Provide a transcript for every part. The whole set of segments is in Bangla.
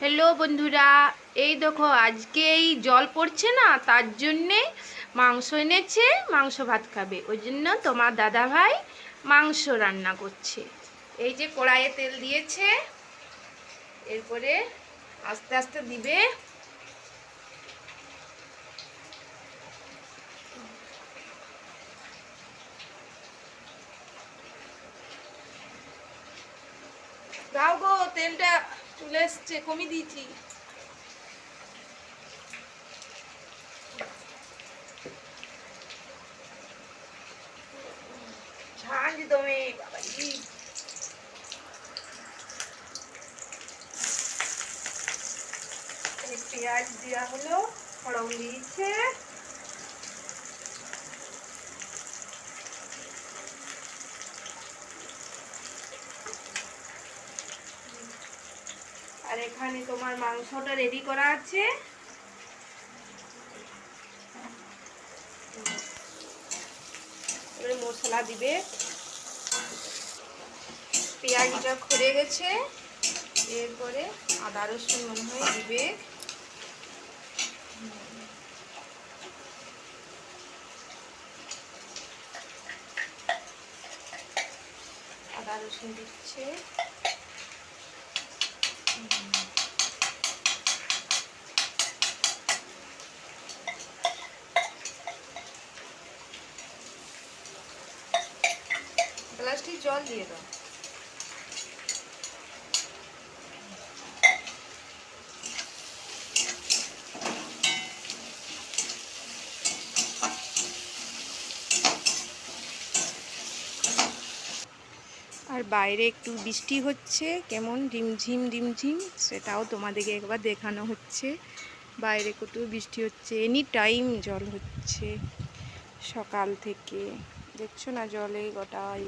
হ্যালো বন্ধুরা, এই দেখো আজকে এই জল পড়ছে না, তার জন্যে মাংস এনেছে। মাংস ভাত খাবে, ওই জন্য তোমার দাদা ভাই মাংস রান্না করছে। এই যে কড়াইয়ে তেল দিয়েছে, এরপরে আস্তে আস্তে দিবে। দাও গো, তেলটা চলে এসছে, কমিয়ে দিয়েছি। ঝাঁঝ দমে বাবাজি। পেঁয়াজ দেওয়া হলো, ফোড়ন দিয়েছে। আর এখানে তোমার মাংসটা রেডি করা আছে। এবারে মশলা দিবে। পেঁয়াজটা খুলে গেছে, এরপরে আদা রসুন মনে হয় দিবে। আদা রসুন দিচ্ছে। গ্লাসটি জল দিয়ে দাও। আর বাইরে একটু বৃষ্টি হচ্ছে, কেমন রিমঝিম রিমঝিম, সেটাও তোমাদেরকে একবার দেখানো হচ্ছে। বাইরে কত বৃষ্টি হচ্ছে, এনি টাইম জল হচ্ছে সকাল থেকে, দেখছো না জলে গোটাই।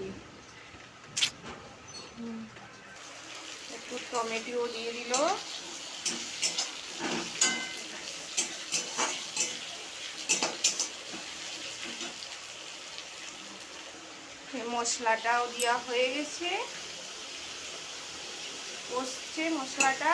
একটু টমেটো দিয়ে দিল। মশলাটাও দেওয়া হয়ে গেছে, কষছে মশলাটা।